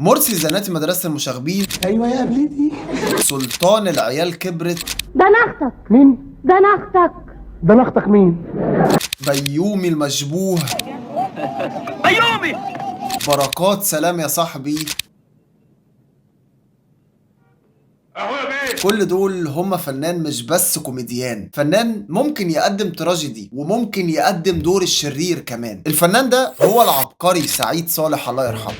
مرسي زناتي مدرسة المشاغبين. ايوه يا بليدي. سلطان العيال كبرت. ده انا اختك. مين؟ ده انا اختك. ده انا اختك مين؟ بيومي المشبوه. بيومي. بركات سلام يا صاحبي. كل دول هم فنان مش بس كوميديان، فنان ممكن يقدم تراجيدي وممكن يقدم دور الشرير كمان. الفنان ده هو العبقري سعيد صالح الله يرحمه.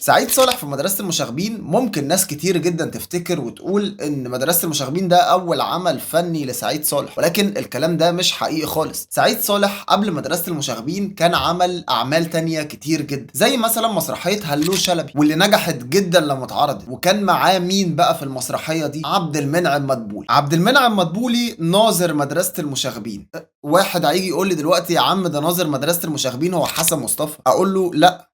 سعيد صالح في مدرسة المشاغبين ممكن ناس كتير جدا تفتكر وتقول ان مدرسة المشاغبين ده اول عمل فني لسعيد صالح، ولكن الكلام ده مش حقيقي خالص. سعيد صالح قبل مدرسة المشاغبين كان عمل اعمال تانية كتير جدا، زي مثلا مسرحية هلو شلبي واللي نجحت جدا لما اتعرضت، وكان معاه مين بقى في المسرحية دي؟ عبد المنعم مدبولي. عبد المنعم مدبولي ناظر مدرسة المشاغبين. واحد هيجي يقول لي دلوقتي يا عم ده ناظر مدرسة المشاغبين هو حسن مصطفى، اقول له لا،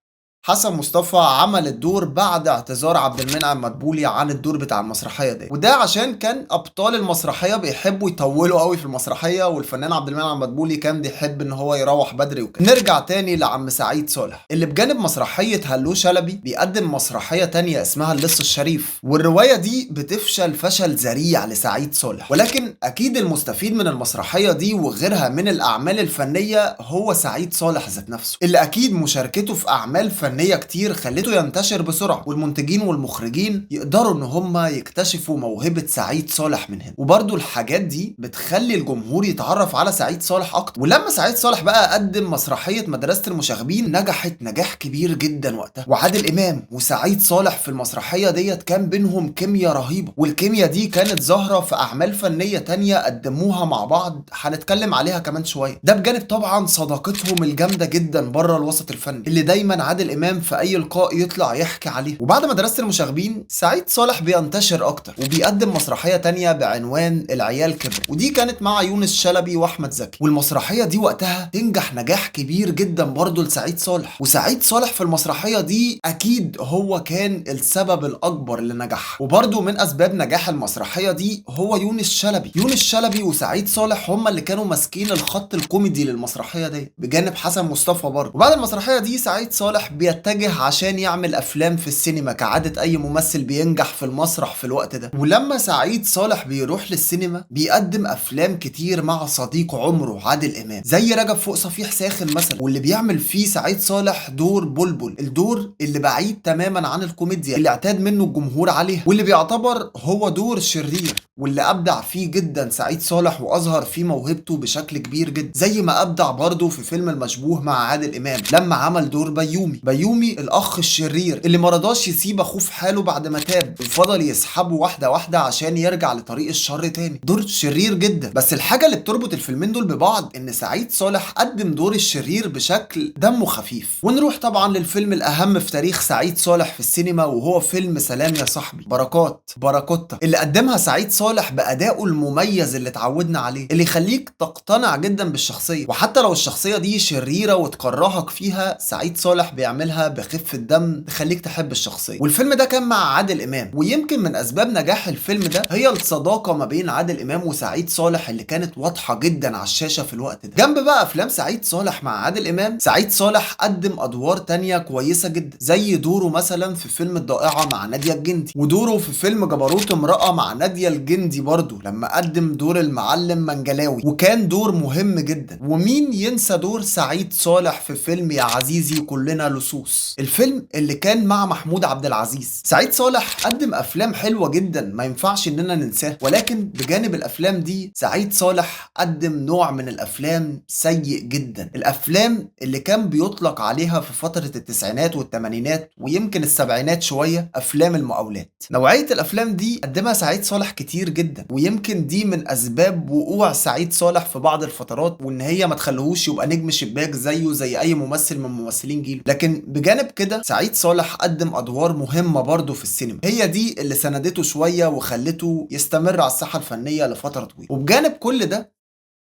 حسن مصطفى عمل الدور بعد اعتذار عبد المنعم مدبولي عن الدور بتاع المسرحيه دي، وده عشان كان ابطال المسرحيه بيحبوا يطولوا قوي في المسرحيه، والفنان عبد المنعم مدبولي كان بيحب ان هو يروح بدري وكده. نرجع تاني لعم سعيد صالح اللي بجانب مسرحيه هلو شلبي بيقدم مسرحيه تانية اسمها اللص الشريف، والروايه دي بتفشل فشل ذريع لسعيد صالح، ولكن اكيد المستفيد من المسرحيه دي وغيرها من الاعمال الفنيه هو سعيد صالح ذات نفسه، اللي اكيد مشاركته في اعمال فنيه كتير خلته ينتشر بسرعه، والمنتجين والمخرجين يقدروا ان هم يكتشفوا موهبه سعيد صالح من هنا، وبرده الحاجات دي بتخلي الجمهور يتعرف على سعيد صالح اكتر. ولما سعيد صالح بقى قدم مسرحيه مدرسه المشاغبين نجحت نجاح كبير جدا وقتها، وعادل امام وسعيد صالح في المسرحيه ديت كان بينهم كيمياء رهيبه، والكيمياء دي كانت ظاهره في اعمال فنيه تانية قدموها مع بعض هنتكلم عليها كمان شويه، ده بجانب طبعا صداقتهم الجامده جدا بره الوسط الفني اللي دايما عادل امام في اي لقاء يطلع يحكي عليه. وبعد مدرسة المشاغبين سعيد صالح بينتشر اكتر وبيقدم مسرحية تانية بعنوان العيال كبر، ودي كانت مع يونس شلبي واحمد زكي، والمسرحية دي وقتها تنجح نجاح كبير جدا برضه لسعيد صالح، وسعيد صالح في المسرحية دي اكيد هو كان السبب الاكبر اللي نجحها، وبرضه من اسباب نجاح المسرحية دي هو يونس شلبي. يونس شلبي وسعيد صالح هما اللي كانوا ماسكين الخط الكوميدي للمسرحية دي بجانب حسن مصطفى برضه. وبعد المسرحية دي سعيد صالح بيتجه عشان يعمل افلام في السينما كعادة اي ممثل بينجح في المسرح في الوقت ده، ولما سعيد صالح بيروح للسينما بيقدم افلام كتير مع صديق عمره عادل امام زي رجب فوق صفيح ساخن مثلا، واللي بيعمل فيه سعيد صالح دور بلبل، الدور اللي بعيد تماما عن الكوميديا اللي اعتاد منه الجمهور عليها، واللي بيعتبر هو دور شرير، واللي ابدع فيه جدا سعيد صالح واظهر فيه موهبته بشكل كبير جدا، زي ما ابدع برضه في فيلم المشبوه مع عادل امام لما عمل دور بيومي الاخ الشرير اللي مرضاش يسيب اخوه في حاله بعد ما تاب وفضل يسحبه واحده واحده عشان يرجع لطريق الشر تاني. دور شرير جدا، بس الحاجه اللي بتربط الفيلمين دول ببعض ان سعيد صالح قدم دور الشرير بشكل دمه خفيف. ونروح طبعا للفيلم الاهم في تاريخ سعيد صالح في السينما وهو فيلم سلام يا صاحبي، باراكوتا اللي قدمها سعيد صالح بادائه المميز اللي اتعودنا عليه، اللي يخليك تقتنع جدا بالشخصيه، وحتى لو الشخصيه دي شريره وتكرهك فيها سعيد صالح بيعملها بخفة دم تخليك تحب الشخصية. والفيلم ده كان مع عادل إمام، ويمكن من أسباب نجاح الفيلم ده هي الصداقة ما بين عادل إمام وسعيد صالح اللي كانت واضحة جدا على الشاشة في الوقت ده. جنب بقى أفلام سعيد صالح مع عادل إمام، سعيد صالح قدم أدوار تانية كويسة جدا زي دوره مثلا في فيلم الضائعة مع نادية الجندي، ودوره في فيلم جبروت امرأة مع نادية الجندي برضه لما قدم دور المعلم منجلاوي، وكان دور مهم جدا. ومين ينسى دور سعيد صالح في فيلم يا عزيزي كلنا لصوص، الفيلم اللي كان مع محمود عبد العزيز. سعيد صالح قدم افلام حلوه جدا ما ينفعش اننا ننساه، ولكن بجانب الافلام دي سعيد صالح قدم نوع من الافلام سيء جدا، الافلام اللي كان بيطلق عليها في فتره التسعينات والثمانينات ويمكن السبعينات شويه افلام المقاولات. نوعيه الافلام دي قدمها سعيد صالح كتير جدا، ويمكن دي من اسباب وقوع سعيد صالح في بعض الفترات، وان هي ما تخليهوش يبقى نجم شباك زيه زي اي ممثل من ممثلين جيله. لكن بجانب كده سعيد صالح قدم ادوار مهمه برضه في السينما، هي دي اللي سندته شويه وخلته يستمر على الساحه الفنيه لفتره طويله. وبجانب كل ده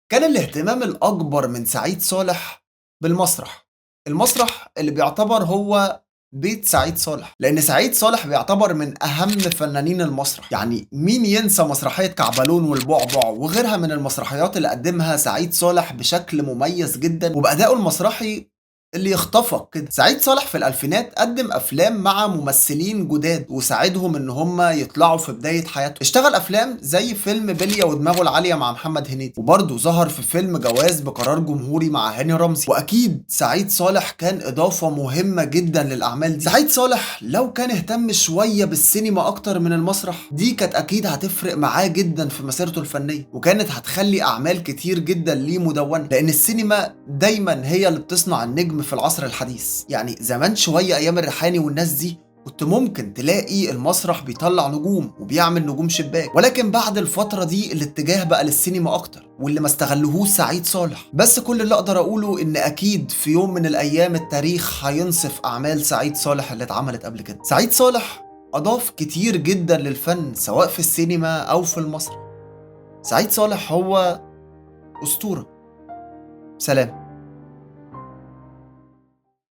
كان الاهتمام الاكبر من سعيد صالح بالمسرح، المسرح اللي بيعتبر هو بيت سعيد صالح، لان سعيد صالح بيعتبر من اهم فنانين المسرح. يعني مين ينسى مسرحيه كعبلون والبعبع وغيرها من المسرحيات اللي قدمها سعيد صالح بشكل مميز جدا، وبادائه المسرحي اللي يخطفك كده. سعيد صالح في الألفينات قدم أفلام مع ممثلين جداد وساعدهم إن هم يطلعوا في بداية حياتهم. اشتغل أفلام زي فيلم بلية ودماغه العالية مع محمد هنيدي، وبرضه ظهر في فيلم جواز بقرار جمهوري مع هاني رمزي. وأكيد سعيد صالح كان إضافة مهمة جدا للأعمال دي. سعيد صالح لو كان اهتم شوية بالسينما أكتر من المسرح، دي كانت أكيد هتفرق معاه جدا في مسيرته الفنية، وكانت هتخلي أعمال كتير جدا ليه مدونة، لأن السينما دايما هي اللي بتصنع النجم في العصر الحديث. يعني زمان شوية أيام الريحاني والناس دي كنت ممكن تلاقي المسرح بيطلع نجوم وبيعمل نجوم شباك، ولكن بعد الفترة دي الاتجاه بقى للسينما أكتر، واللي ما استغلهوش سعيد صالح. بس كل اللي أقدر أقوله إن أكيد في يوم من الأيام التاريخ هينصف أعمال سعيد صالح اللي اتعملت قبل كده. سعيد صالح أضاف كتير جدا للفن سواء في السينما أو في المسرح. سعيد صالح هو أسطورة. سلام.